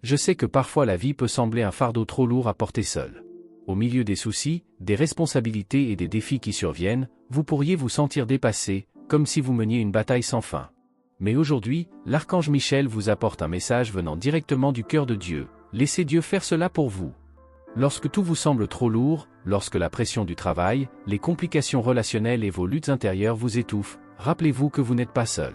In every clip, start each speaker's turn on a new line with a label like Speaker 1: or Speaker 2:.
Speaker 1: Je sais que parfois la vie peut sembler un fardeau trop lourd à porter seul. Au milieu des soucis, des responsabilités et des défis qui surviennent, vous pourriez vous sentir dépassé, comme si vous meniez une bataille sans fin. Mais aujourd'hui, l'archange Michel vous apporte un message venant directement du cœur de Dieu. Laissez Dieu faire cela pour vous. Lorsque tout vous semble trop lourd, lorsque la pression du travail, les complications relationnelles et vos luttes intérieures vous étouffent, rappelez-vous que vous n'êtes pas seul.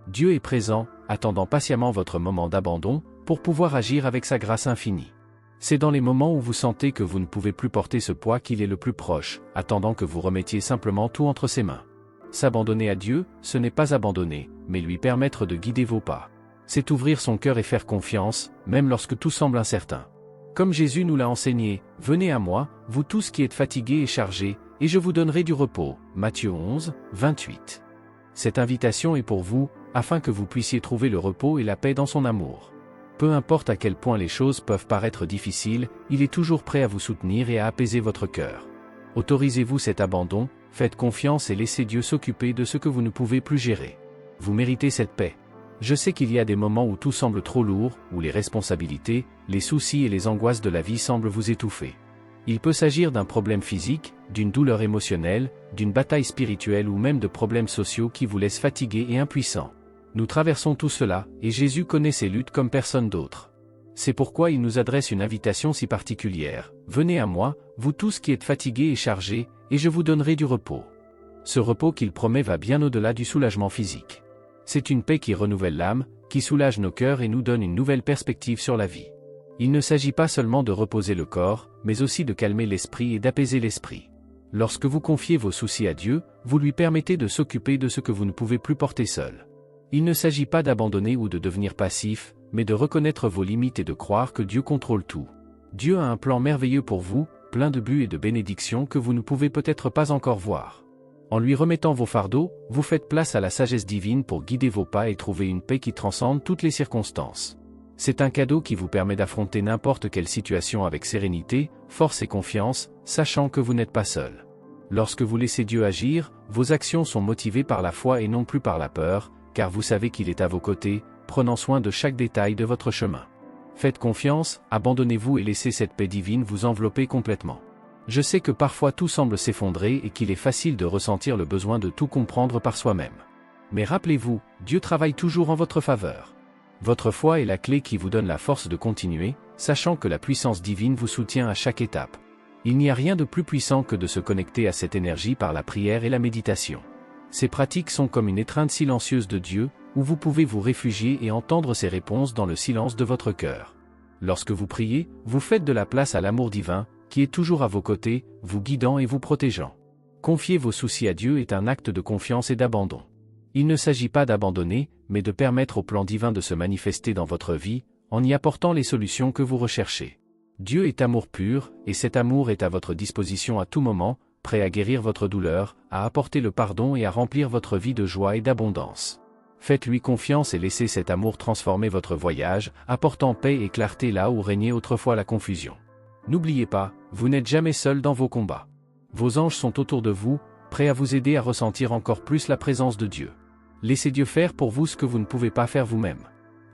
Speaker 1: Dieu est présent, attendant patiemment votre moment d'abandon, pour pouvoir agir avec sa grâce infinie. C'est dans les moments où vous sentez que vous ne pouvez plus porter ce poids qu'il est le plus proche, attendant que vous remettiez simplement tout entre ses mains. S'abandonner à Dieu, ce n'est pas abandonner, mais lui permettre de guider vos pas. C'est ouvrir son cœur et faire confiance, même lorsque tout semble incertain. Comme Jésus nous l'a enseigné, « Venez à moi, vous tous qui êtes fatigués et chargés, et je vous donnerai du repos. » Matthieu 11, 28. Cette invitation est pour vous, afin que vous puissiez trouver le repos et la paix dans son amour. Peu importe à quel point les choses peuvent paraître difficiles, il est toujours prêt à vous soutenir et à apaiser votre cœur. Autorisez-vous cet abandon, faites confiance et laissez Dieu s'occuper de ce que vous ne pouvez plus gérer. Vous méritez cette paix. Je sais qu'il y a des moments où tout semble trop lourd, où les responsabilités, les soucis et les angoisses de la vie semblent vous étouffer. Il peut s'agir d'un problème physique, d'une douleur émotionnelle, d'une bataille spirituelle ou même de problèmes sociaux qui vous laissent fatigué et impuissant. Nous traversons tout cela, et Jésus connaît ces luttes comme personne d'autre. C'est pourquoi il nous adresse une invitation si particulière. « Venez à moi, vous tous qui êtes fatigués et chargés, et je vous donnerai du repos. » Ce repos qu'il promet va bien au-delà du soulagement physique. C'est une paix qui renouvelle l'âme, qui soulage nos cœurs et nous donne une nouvelle perspective sur la vie. Il ne s'agit pas seulement de reposer le corps, mais aussi de calmer l'esprit et d'apaiser l'esprit. Lorsque vous confiez vos soucis à Dieu, vous lui permettez de s'occuper de ce que vous ne pouvez plus porter seul. Il ne s'agit pas d'abandonner ou de devenir passif, mais de reconnaître vos limites et de croire que Dieu contrôle tout. Dieu a un plan merveilleux pour vous, plein de buts et de bénédictions que vous ne pouvez peut-être pas encore voir. En lui remettant vos fardeaux, vous faites place à la sagesse divine pour guider vos pas et trouver une paix qui transcende toutes les circonstances. C'est un cadeau qui vous permet d'affronter n'importe quelle situation avec sérénité, force et confiance, sachant que vous n'êtes pas seul. Lorsque vous laissez Dieu agir, vos actions sont motivées par la foi et non plus par la peur, car vous savez qu'il est à vos côtés, prenant soin de chaque détail de votre chemin. Faites confiance, abandonnez-vous et laissez cette paix divine vous envelopper complètement. Je sais que parfois tout semble s'effondrer et qu'il est facile de ressentir le besoin de tout comprendre par soi-même. Mais rappelez-vous, Dieu travaille toujours en votre faveur. Votre foi est la clé qui vous donne la force de continuer, sachant que la puissance divine vous soutient à chaque étape. Il n'y a rien de plus puissant que de se connecter à cette énergie par la prière et la méditation. Ces pratiques sont comme une étreinte silencieuse de Dieu, où vous pouvez vous réfugier et entendre ses réponses dans le silence de votre cœur. Lorsque vous priez, vous faites de la place à l'amour divin, qui est toujours à vos côtés, vous guidant et vous protégeant. Confier vos soucis à Dieu est un acte de confiance et d'abandon. Il ne s'agit pas d'abandonner, mais de permettre au plan divin de se manifester dans votre vie, en y apportant les solutions que vous recherchez. Dieu est amour pur, et cet amour est à votre disposition à tout moment, prêt à guérir votre douleur, à apporter le pardon et à remplir votre vie de joie et d'abondance. Faites-lui confiance et laissez cet amour transformer votre voyage, apportant paix et clarté là où régnait autrefois la confusion. N'oubliez pas, vous n'êtes jamais seul dans vos combats. Vos anges sont autour de vous, prêts à vous aider à ressentir encore plus la présence de Dieu. Laissez Dieu faire pour vous ce que vous ne pouvez pas faire vous-même.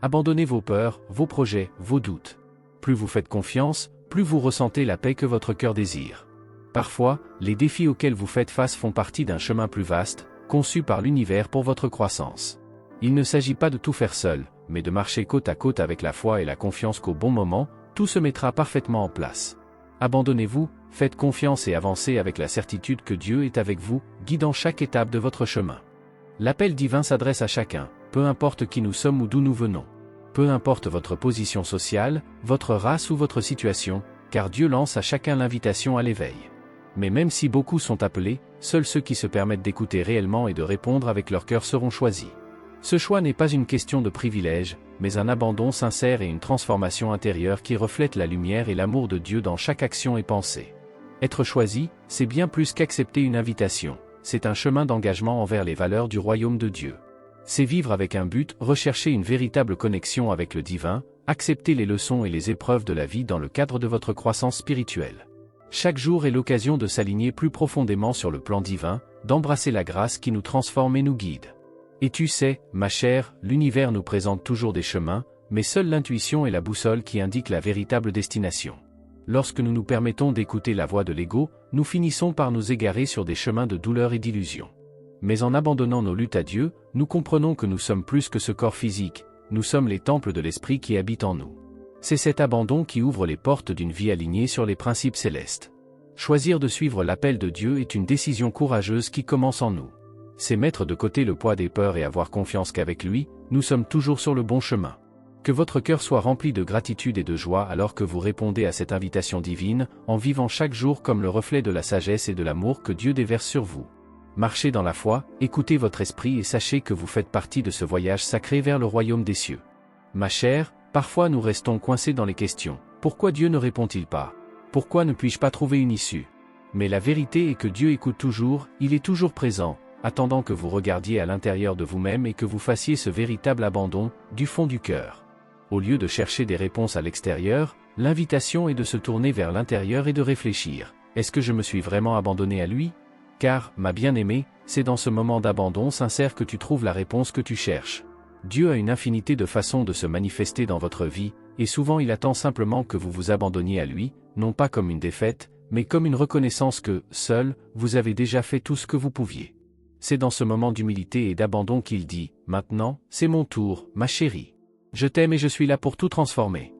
Speaker 1: Abandonnez vos peurs, vos projets, vos doutes. Plus vous faites confiance, plus vous ressentez la paix que votre cœur désire. Parfois, les défis auxquels vous faites face font partie d'un chemin plus vaste, conçu par l'univers pour votre croissance. Il ne s'agit pas de tout faire seul, mais de marcher côte à côte avec la foi et la confiance qu'au bon moment, tout se mettra parfaitement en place. Abandonnez-vous, faites confiance et avancez avec la certitude que Dieu est avec vous, guidant chaque étape de votre chemin. L'appel divin s'adresse à chacun, peu importe qui nous sommes ou d'où nous venons. Peu importe votre position sociale, votre race ou votre situation, car Dieu lance à chacun l'invitation à l'éveil. Mais même si beaucoup sont appelés, seuls ceux qui se permettent d'écouter réellement et de répondre avec leur cœur seront choisis. Ce choix n'est pas une question de privilège, mais un abandon sincère et une transformation intérieure qui reflète la lumière et l'amour de Dieu dans chaque action et pensée. Être choisi, c'est bien plus qu'accepter une invitation, c'est un chemin d'engagement envers les valeurs du royaume de Dieu. C'est vivre avec un but, rechercher une véritable connexion avec le divin, accepter les leçons et les épreuves de la vie dans le cadre de votre croissance spirituelle. Chaque jour est l'occasion de s'aligner plus profondément sur le plan divin, d'embrasser la grâce qui nous transforme et nous guide. Et tu sais, ma chère, l'univers nous présente toujours des chemins, Mais seule l'intuition est la boussole qui indique la véritable destination. Lorsque nous nous permettons d'écouter la voix de l'ego, nous finissons par nous égarer sur des chemins de douleur et d'illusion. Mais en abandonnant nos luttes à Dieu, nous comprenons que nous sommes plus que ce corps physique, nous sommes les temples de l'Esprit qui habite en nous. C'est cet abandon qui ouvre les portes d'une vie alignée sur les principes célestes. Choisir de suivre l'appel de Dieu est une décision courageuse qui commence en nous. C'est mettre de côté le poids des peurs et avoir confiance qu'avec lui, nous sommes toujours sur le bon chemin. Que votre cœur soit rempli de gratitude et de joie alors que vous répondez à cette invitation divine, en vivant chaque jour comme le reflet de la sagesse et de l'amour que Dieu déverse sur vous. Marchez dans la foi, écoutez votre esprit et sachez que vous faites partie de ce voyage sacré vers le royaume des cieux. Ma chère, parfois nous restons coincés dans les questions. Pourquoi Dieu ne répond-il pas? Pourquoi ne puis-je pas trouver une issue? Mais la vérité est que Dieu écoute toujours, il est toujours présent, attendant que vous regardiez à l'intérieur de vous-même et que vous fassiez ce véritable abandon, du fond du cœur. Au lieu de chercher des réponses à l'extérieur, l'invitation est de se tourner vers l'intérieur et de réfléchir. Est-ce que je me suis vraiment abandonné à lui? Car, ma bien-aimée, c'est dans ce moment d'abandon sincère que tu trouves la réponse que tu cherches. Dieu a une infinité de façons de se manifester dans votre vie, et souvent il attend simplement que vous vous abandonniez à lui, non pas comme une défaite, mais comme une reconnaissance que, seul, vous avez déjà fait tout ce que vous pouviez. C'est dans ce moment d'humilité et d'abandon qu'il dit, « Maintenant, c'est mon tour, ma chérie. Je t'aime et je suis là pour tout transformer. »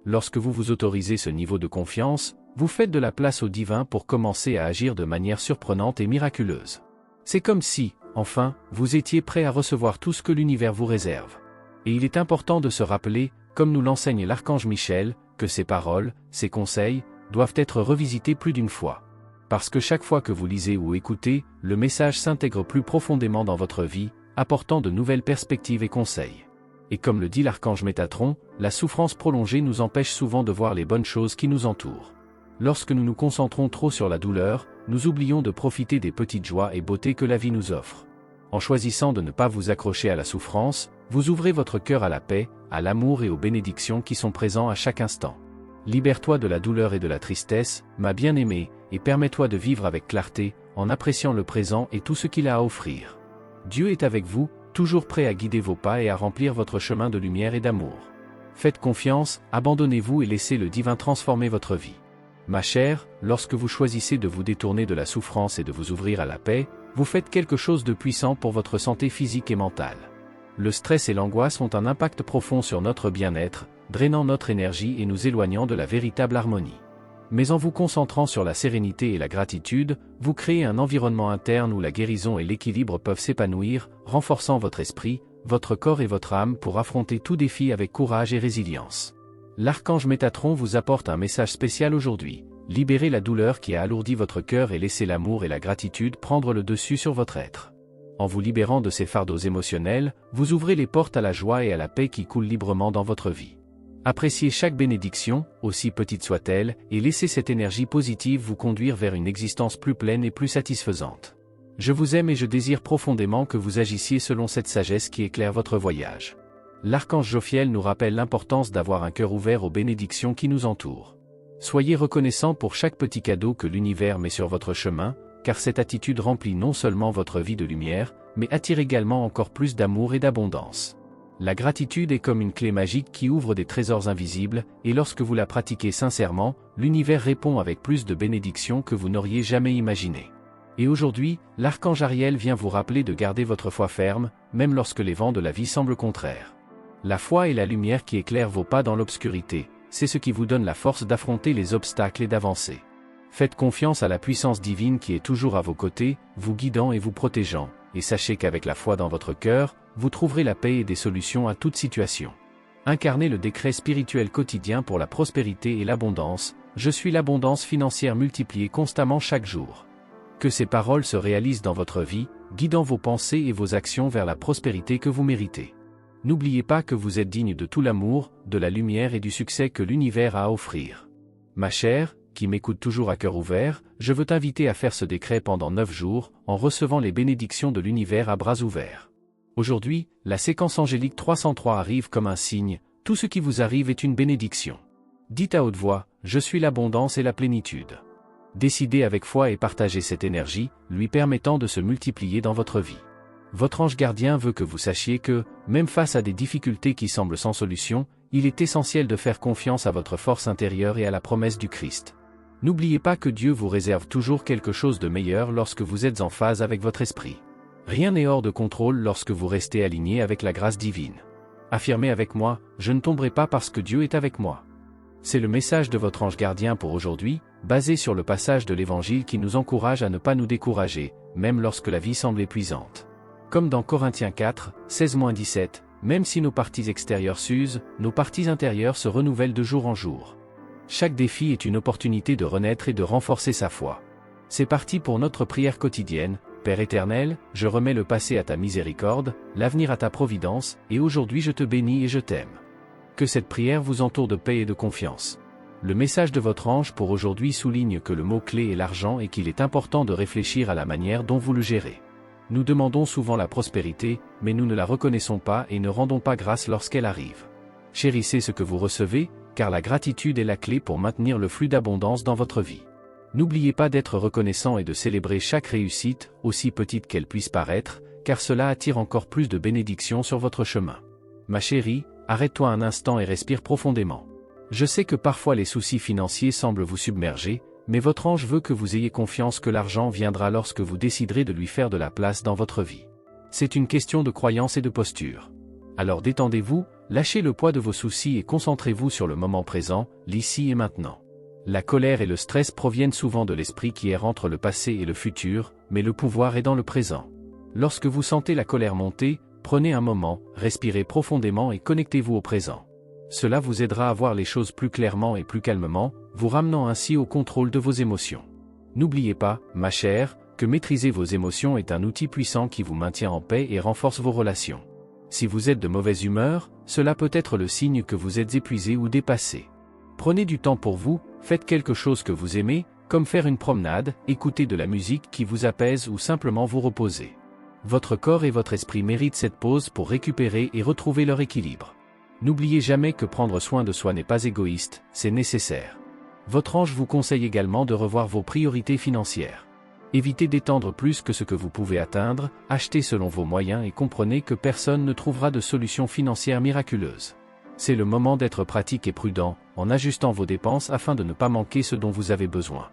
Speaker 1: Lorsque vous vous autorisez ce niveau de confiance, vous faites de la place au divin pour commencer à agir de manière surprenante et miraculeuse. C'est comme si, enfin, vous étiez prêt à recevoir tout ce que l'univers vous réserve. Et il est important de se rappeler, comme nous l'enseigne l'archange Michel, que ces paroles, ces conseils, doivent être revisités plus d'une fois. Parce que chaque fois que vous lisez ou écoutez, le message s'intègre plus profondément dans votre vie, apportant de nouvelles perspectives et conseils. Et comme le dit l'archange Métatron, la souffrance prolongée nous empêche souvent de voir les bonnes choses qui nous entourent. Lorsque nous nous concentrons trop sur la douleur, nous oublions de profiter des petites joies et beautés que la vie nous offre. En choisissant de ne pas vous accrocher à la souffrance, vous ouvrez votre cœur à la paix, à l'amour et aux bénédictions qui sont présents à chaque instant. Libère-toi de la douleur et de la tristesse, ma bien-aimée, et permets-toi de vivre avec clarté, en appréciant le présent et tout ce qu'il a à offrir. Dieu est avec vous, toujours prêt à guider vos pas et à remplir votre chemin de lumière et d'amour. Faites confiance, abandonnez-vous et laissez le divin transformer votre vie. Ma chère, lorsque vous choisissez de vous détourner de la souffrance et de vous ouvrir à la paix, vous faites quelque chose de puissant pour votre santé physique et mentale. Le stress et l'angoisse ont un impact profond sur notre bien-être, drainant notre énergie et nous éloignant de la véritable harmonie. Mais en vous concentrant sur la sérénité et la gratitude, vous créez un environnement interne où la guérison et l'équilibre peuvent s'épanouir, renforçant votre esprit, votre corps et votre âme pour affronter tout défi avec courage et résilience. L'archange Métatron vous apporte un message spécial aujourd'hui. Libérez la douleur qui a alourdi votre cœur et laissez l'amour et la gratitude prendre le dessus sur votre être. En vous libérant de ces fardeaux émotionnels, vous ouvrez les portes à la joie et à la paix qui coulent librement dans votre vie. Appréciez chaque bénédiction, aussi petite soit-elle, et laissez cette énergie positive vous conduire vers une existence plus pleine et plus satisfaisante. Je vous aime et je désire profondément que vous agissiez selon cette sagesse qui éclaire votre voyage. L'archange Jophiel nous rappelle l'importance d'avoir un cœur ouvert aux bénédictions qui nous entourent. Soyez reconnaissant pour chaque petit cadeau que l'univers met sur votre chemin, car cette attitude remplit non seulement votre vie de lumière, mais attire également encore plus d'amour et d'abondance. La gratitude est comme une clé magique qui ouvre des trésors invisibles, et lorsque vous la pratiquez sincèrement, l'univers répond avec plus de bénédictions que vous n'auriez jamais imaginé. Et aujourd'hui, l'archange Ariel vient vous rappeler de garder votre foi ferme, même lorsque les vents de la vie semblent contraires. La foi est la lumière qui éclaire vos pas dans l'obscurité, c'est ce qui vous donne la force d'affronter les obstacles et d'avancer. Faites confiance à la puissance divine qui est toujours à vos côtés, vous guidant et vous protégeant, et sachez qu'avec la foi dans votre cœur, vous trouverez la paix et des solutions à toute situation. Incarnez le décret spirituel quotidien pour la prospérité et l'abondance. Je suis l'abondance financière multipliée constamment chaque jour. Que ces paroles se réalisent dans votre vie, guidant vos pensées et vos actions vers la prospérité que vous méritez. N'oubliez pas que vous êtes digne de tout l'amour, de la lumière et du succès que l'univers a à offrir. Ma chère, qui m'écoute toujours à cœur ouvert, je veux t'inviter à faire ce décret pendant 9 jours, en recevant les bénédictions de l'univers à bras ouverts. Aujourd'hui, la séquence angélique 303 arrive comme un signe, tout ce qui vous arrive est une bénédiction. Dites à haute voix, je suis l'abondance et la plénitude. Décidez avec foi et partagez cette énergie, lui permettant de se multiplier dans votre vie. Votre ange gardien veut que vous sachiez que, même face à des difficultés qui semblent sans solution, il est essentiel de faire confiance à votre force intérieure et à la promesse du Christ. N'oubliez pas que Dieu vous réserve toujours quelque chose de meilleur lorsque vous êtes en phase avec votre esprit. Rien n'est hors de contrôle lorsque vous restez aligné avec la grâce divine. Affirmez avec moi, je ne tomberai pas parce que Dieu est avec moi. C'est le message de votre ange gardien pour aujourd'hui, basé sur le passage de l'Évangile qui nous encourage à ne pas nous décourager, même lorsque la vie semble épuisante. Comme dans Corinthiens 4, 16-17, même si nos parties extérieures s'usent, nos parties intérieures se renouvellent de jour en jour. Chaque défi est une opportunité de renaître et de renforcer sa foi. C'est parti pour notre prière quotidienne. Père éternel, je remets le passé à ta miséricorde, l'avenir à ta providence, et aujourd'hui je te bénis et je t'aime. Que cette prière vous entoure de paix et de confiance. Le message de votre ange pour aujourd'hui souligne que le mot-clé est l'argent et qu'il est important de réfléchir à la manière dont vous le gérez. Nous demandons souvent la prospérité, mais nous ne la reconnaissons pas et ne rendons pas grâce lorsqu'elle arrive. Chérissez ce que vous recevez, car la gratitude est la clé pour maintenir le flux d'abondance dans votre vie. N'oubliez pas d'être reconnaissant et de célébrer chaque réussite, aussi petite qu'elle puisse paraître, car cela attire encore plus de bénédictions sur votre chemin. Ma chérie, arrête-toi un instant et respire profondément. Je sais que parfois les soucis financiers semblent vous submerger, mais votre ange veut que vous ayez confiance que l'argent viendra lorsque vous déciderez de lui faire de la place dans votre vie. C'est une question de croyance et de posture. Alors détendez-vous, lâchez le poids de vos soucis et concentrez-vous sur le moment présent, l'ici et maintenant. La colère et le stress proviennent souvent de l'esprit qui erre entre le passé et le futur, mais le pouvoir est dans le présent. Lorsque vous sentez la colère monter, prenez un moment, respirez profondément et connectez-vous au présent. Cela vous aidera à voir les choses plus clairement et plus calmement, vous ramenant ainsi au contrôle de vos émotions. N'oubliez pas, ma chère, que maîtriser vos émotions est un outil puissant qui vous maintient en paix et renforce vos relations. Si vous êtes de mauvaise humeur, cela peut être le signe que vous êtes épuisé ou dépassé. Prenez du temps pour vous, faites quelque chose que vous aimez, comme faire une promenade, écouter de la musique qui vous apaise ou simplement vous reposer. Votre corps et votre esprit méritent cette pause pour récupérer et retrouver leur équilibre. N'oubliez jamais que prendre soin de soi n'est pas égoïste, c'est nécessaire. Votre ange vous conseille également de revoir vos priorités financières. Évitez d'étendre plus que ce que vous pouvez atteindre, achetez selon vos moyens et comprenez que personne ne trouvera de solution financière miraculeuse. C'est le moment d'être pratique et prudent, en ajustant vos dépenses afin de ne pas manquer ce dont vous avez besoin.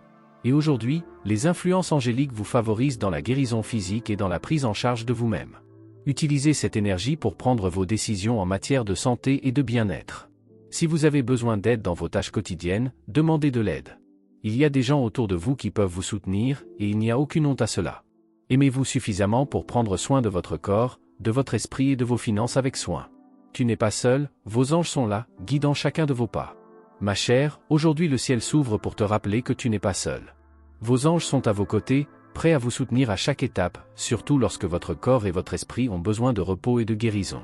Speaker 1: Et aujourd'hui, les influences angéliques vous favorisent dans la guérison physique et dans la prise en charge de vous-même. Utilisez cette énergie pour prendre vos décisions en matière de santé et de bien-être. Si vous avez besoin d'aide dans vos tâches quotidiennes, demandez de l'aide. Il y a des gens autour de vous qui peuvent vous soutenir, et il n'y a aucune honte à cela. Aimez-vous suffisamment pour prendre soin de votre corps, de votre esprit et de vos finances avec soin. Tu n'es pas seul, vos anges sont là, guidant chacun de vos pas. Ma chère, aujourd'hui le ciel s'ouvre pour te rappeler que tu n'es pas seul. Vos anges sont à vos côtés, prêts à vous soutenir à chaque étape, surtout lorsque votre corps et votre esprit ont besoin de repos et de guérison.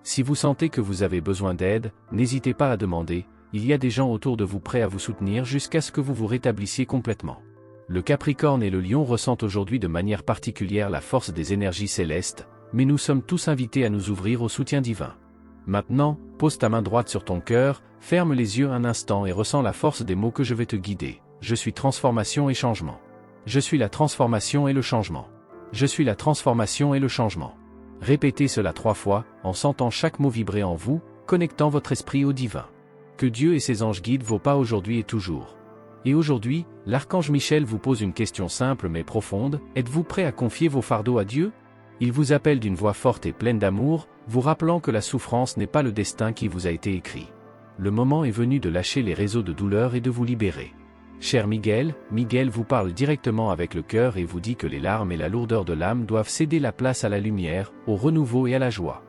Speaker 1: Si vous sentez que vous avez besoin d'aide, n'hésitez pas à demander, il y a des gens autour de vous prêts à vous soutenir jusqu'à ce que vous vous rétablissiez complètement. Le Capricorne et le Lion ressentent aujourd'hui de manière particulière la force des énergies célestes, mais nous sommes tous invités à nous ouvrir au soutien divin. Maintenant, pose ta main droite sur ton cœur, ferme les yeux un instant et ressens la force des mots que je vais te guider. Je suis transformation et changement. Je suis la transformation et le changement. Je suis la transformation et le changement. Répétez cela 3 fois, en sentant chaque mot vibrer en vous, connectant votre esprit au divin. Que Dieu et ses anges guident vos pas aujourd'hui et toujours. Et aujourd'hui, l'archange Michel vous pose une question simple mais profonde, êtes-vous prêt à confier vos fardeaux à Dieu ? Il vous appelle d'une voix forte et pleine d'amour, vous rappelant que la souffrance n'est pas le destin qui vous a été écrit. Le moment est venu de lâcher les réseaux de douleur et de vous libérer. Cher Miguel, Miguel vous parle directement avec le cœur et vous dit que les larmes et la lourdeur de l'âme doivent céder la place à la lumière, au renouveau et à la joie.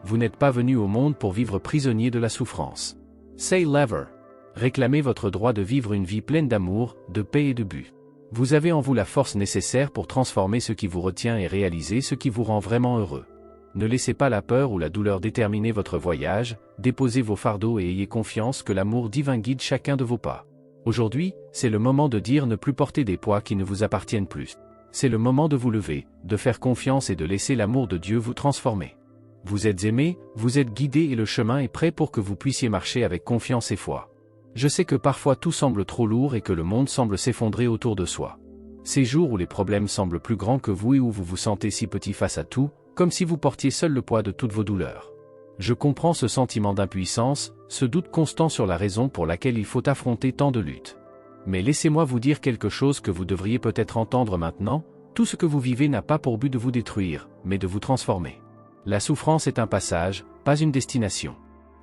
Speaker 1: Vous n'êtes pas venu au monde pour vivre prisonnier de la souffrance. Say lever. Réclamez votre droit de vivre une vie pleine d'amour, de paix et de but. Vous avez en vous la force nécessaire pour transformer ce qui vous retient et réaliser ce qui vous rend vraiment heureux. Ne laissez pas la peur ou la douleur déterminer votre voyage, déposez vos fardeaux et ayez confiance que l'amour divin guide chacun de vos pas. Aujourd'hui, c'est le moment de dire ne plus porter des poids qui ne vous appartiennent plus. C'est le moment de vous lever, de faire confiance et de laisser l'amour de Dieu vous transformer. Vous êtes aimé, vous êtes guidé et le chemin est prêt pour que vous puissiez marcher avec confiance et foi. Je sais que parfois tout semble trop lourd et que le monde semble s'effondrer autour de soi. Ces jours où les problèmes semblent plus grands que vous et où vous vous sentez si petit face à tout, comme si vous portiez seul le poids de toutes vos douleurs. Je comprends ce sentiment d'impuissance, ce doute constant sur la raison pour laquelle il faut affronter tant de luttes. Mais laissez-moi vous dire quelque chose que vous devriez peut-être entendre maintenant, tout ce que vous vivez n'a pas pour but de vous détruire, mais de vous transformer. La souffrance est un passage, pas une destination.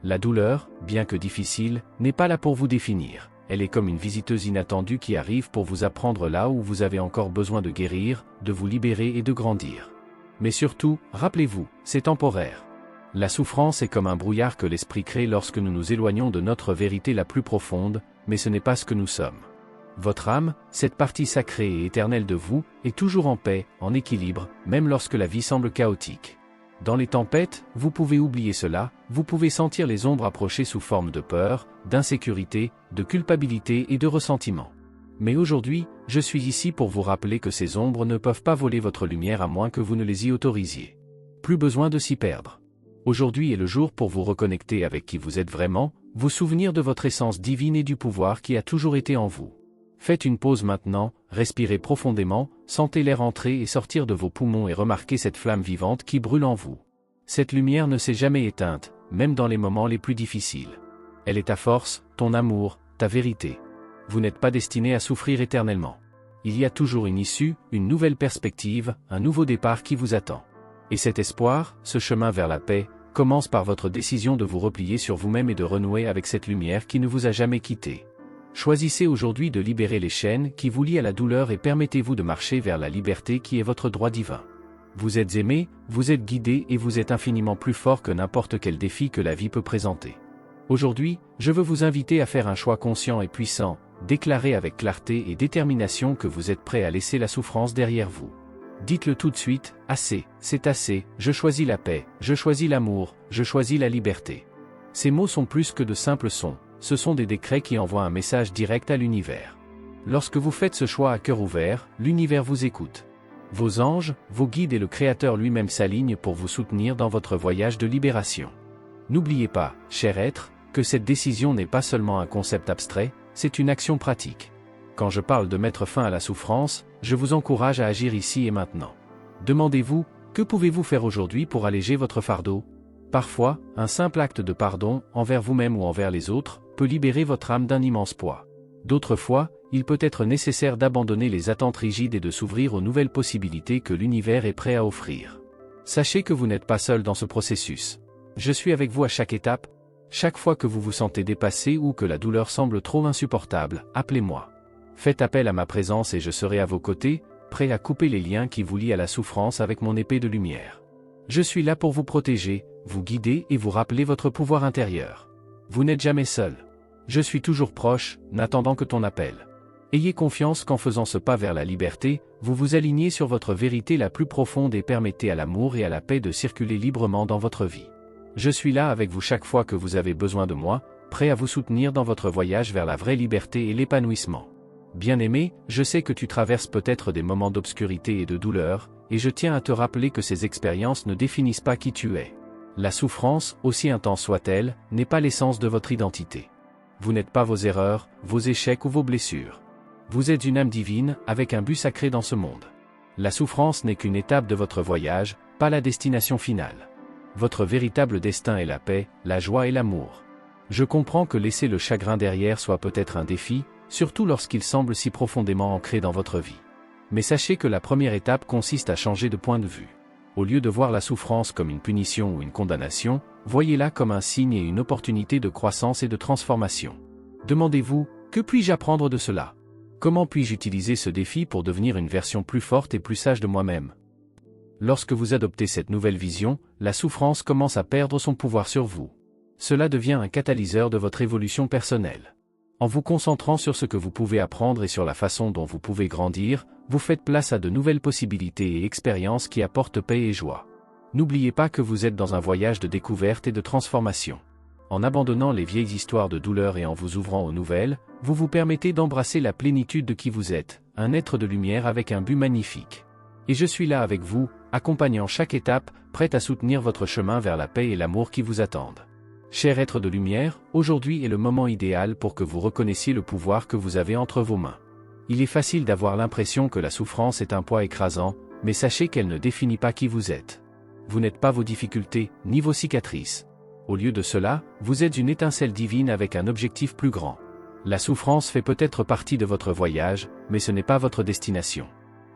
Speaker 1: La douleur, bien que difficile, n'est pas là pour vous définir. Elle est comme une visiteuse inattendue qui arrive pour vous apprendre là où vous avez encore besoin de guérir, de vous libérer et de grandir. Mais surtout, rappelez-vous, c'est temporaire. La souffrance est comme un brouillard que l'esprit crée lorsque nous nous éloignons de notre vérité la plus profonde, mais ce n'est pas ce que nous sommes. Votre âme, cette partie sacrée et éternelle de vous, est toujours en paix, en équilibre, même lorsque la vie semble chaotique. Dans les tempêtes, vous pouvez oublier cela, vous pouvez sentir les ombres approcher sous forme de peur, d'insécurité, de culpabilité et de ressentiment. Mais aujourd'hui, je suis ici pour vous rappeler que ces ombres ne peuvent pas voler votre lumière à moins que vous ne les y autorisiez. Plus besoin de s'y perdre. Aujourd'hui est le jour pour vous reconnecter avec qui vous êtes vraiment, vous souvenir de votre essence divine et du pouvoir qui a toujours été en vous. Faites une pause maintenant, respirez profondément, sentez l'air entrer et sortir de vos poumons et remarquez cette flamme vivante qui brûle en vous. Cette lumière ne s'est jamais éteinte, même dans les moments les plus difficiles. Elle est ta force, ton amour, ta vérité. Vous n'êtes pas destiné à souffrir éternellement. Il y a toujours une issue, une nouvelle perspective, un nouveau départ qui vous attend. Et cet espoir, ce chemin vers la paix, commence par votre décision de vous replier sur vous-même et de renouer avec cette lumière qui ne vous a jamais quitté. Choisissez aujourd'hui de libérer les chaînes qui vous lient à la douleur et permettez-vous de marcher vers la liberté qui est votre droit divin. Vous êtes aimé, vous êtes guidé et vous êtes infiniment plus fort que n'importe quel défi que la vie peut présenter. Aujourd'hui, je veux vous inviter à faire un choix conscient et puissant, déclarer avec clarté et détermination que vous êtes prêt à laisser la souffrance derrière vous. Dites-le tout de suite, assez, c'est assez, je choisis la paix, je choisis l'amour, je choisis la liberté. Ces mots sont plus que de simples sons. Ce sont des décrets qui envoient un message direct à l'univers. Lorsque vous faites ce choix à cœur ouvert, l'univers vous écoute. Vos anges, vos guides et le Créateur lui-même s'alignent pour vous soutenir dans votre voyage de libération. N'oubliez pas, cher être, que cette décision n'est pas seulement un concept abstrait, c'est une action pratique. Quand je parle de mettre fin à la souffrance, je vous encourage à agir ici et maintenant. Demandez-vous, que pouvez-vous faire aujourd'hui pour alléger votre fardeau ? Parfois, un simple acte de pardon, envers vous-même ou envers les autres, peut libérer votre âme d'un immense poids. D'autres fois, il peut être nécessaire d'abandonner les attentes rigides et de s'ouvrir aux nouvelles possibilités que l'univers est prêt à offrir. Sachez que vous n'êtes pas seul dans ce processus. Je suis avec vous à chaque étape. Chaque fois que vous vous sentez dépassé ou que la douleur semble trop insupportable, appelez-moi. Faites appel à ma présence et je serai à vos côtés, prêt à couper les liens qui vous lient à la souffrance avec mon épée de lumière. Je suis là pour vous protéger, vous guider et vous rappeler votre pouvoir intérieur. Vous n'êtes jamais seul. Je suis toujours proche, n'attendant que ton appel. Ayez confiance qu'en faisant ce pas vers la liberté, vous vous alignez sur votre vérité la plus profonde et permettez à l'amour et à la paix de circuler librement dans votre vie. Je suis là avec vous chaque fois que vous avez besoin de moi, prêt à vous soutenir dans votre voyage vers la vraie liberté et l'épanouissement. Bien-aimé, je sais que tu traverses peut-être des moments d'obscurité et de douleur, et je tiens à te rappeler que ces expériences ne définissent pas qui tu es. La souffrance, aussi intense soit-elle, n'est pas l'essence de votre identité. Vous n'êtes pas vos erreurs, vos échecs ou vos blessures. Vous êtes une âme divine, avec un but sacré dans ce monde. La souffrance n'est qu'une étape de votre voyage, pas la destination finale. Votre véritable destin est la paix, la joie et l'amour. Je comprends que laisser le chagrin derrière soit peut-être un défi, surtout lorsqu'il semble si profondément ancré dans votre vie. Mais sachez que la première étape consiste à changer de point de vue. Au lieu de voir la souffrance comme une punition ou une condamnation, voyez-la comme un signe et une opportunité de croissance et de transformation. Demandez-vous, que puis-je apprendre de cela ? Comment puis-je utiliser ce défi pour devenir une version plus forte et plus sage de moi-même ? Lorsque vous adoptez cette nouvelle vision, la souffrance commence à perdre son pouvoir sur vous. Cela devient un catalyseur de votre évolution personnelle. En vous concentrant sur ce que vous pouvez apprendre et sur la façon dont vous pouvez grandir, vous faites place à de nouvelles possibilités et expériences qui apportent paix et joie. N'oubliez pas que vous êtes dans un voyage de découverte et de transformation. En abandonnant les vieilles histoires de douleur et en vous ouvrant aux nouvelles, vous vous permettez d'embrasser la plénitude de qui vous êtes, un être de lumière avec un but magnifique. Et je suis là avec vous, accompagnant chaque étape, prêt à soutenir votre chemin vers la paix et l'amour qui vous attendent. Cher être de lumière, aujourd'hui est le moment idéal pour que vous reconnaissiez le pouvoir que vous avez entre vos mains. Il est facile d'avoir l'impression que la souffrance est un poids écrasant, mais sachez qu'elle ne définit pas qui vous êtes. Vous n'êtes pas vos difficultés, ni vos cicatrices. Au lieu de cela, vous êtes une étincelle divine avec un objectif plus grand. La souffrance fait peut-être partie de votre voyage, mais ce n'est pas votre destination.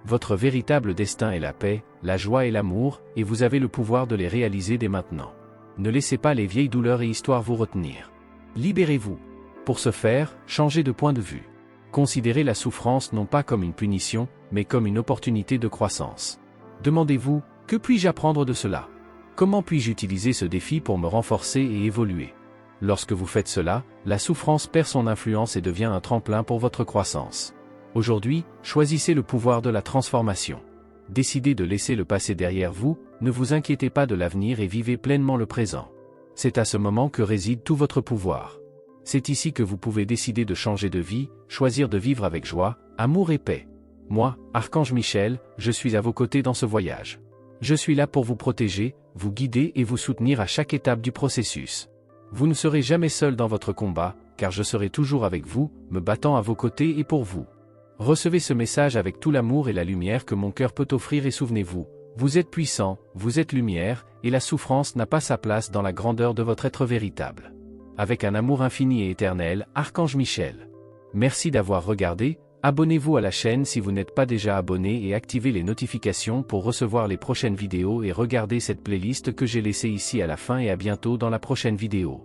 Speaker 1: Votre véritable destin est la paix, la joie et l'amour, et vous avez le pouvoir de les réaliser dès maintenant. Ne laissez pas les vieilles douleurs et histoires vous retenir. Libérez-vous. Pour ce faire, changez de point de vue. Considérez la souffrance non pas comme une punition, mais comme une opportunité de croissance. Demandez-vous, que puis-je apprendre de cela? Comment puis-je utiliser ce défi pour me renforcer et évoluer? Lorsque vous faites cela, la souffrance perd son influence et devient un tremplin pour votre croissance. Aujourd'hui, choisissez le pouvoir de la transformation. Décidez de laisser le passé derrière vous, ne vous inquiétez pas de l'avenir et vivez pleinement le présent. C'est à ce moment que réside tout votre pouvoir. C'est ici que vous pouvez décider de changer de vie, choisir de vivre avec joie, amour et paix. Moi, Archange Michel, je suis à vos côtés dans ce voyage. Je suis là pour vous protéger, vous guider et vous soutenir à chaque étape du processus. Vous ne serez jamais seul dans votre combat, car je serai toujours avec vous, me battant à vos côtés et pour vous. Recevez ce message avec tout l'amour et la lumière que mon cœur peut offrir et souvenez-vous, vous êtes puissant, vous êtes lumière, et la souffrance n'a pas sa place dans la grandeur de votre être véritable. Avec un amour infini et éternel, Archange Michel. Merci d'avoir regardé, abonnez-vous à la chaîne si vous n'êtes pas déjà abonné et activez les notifications pour recevoir les prochaines vidéos et regardez cette playlist que j'ai laissée ici à la fin et à bientôt dans la prochaine vidéo.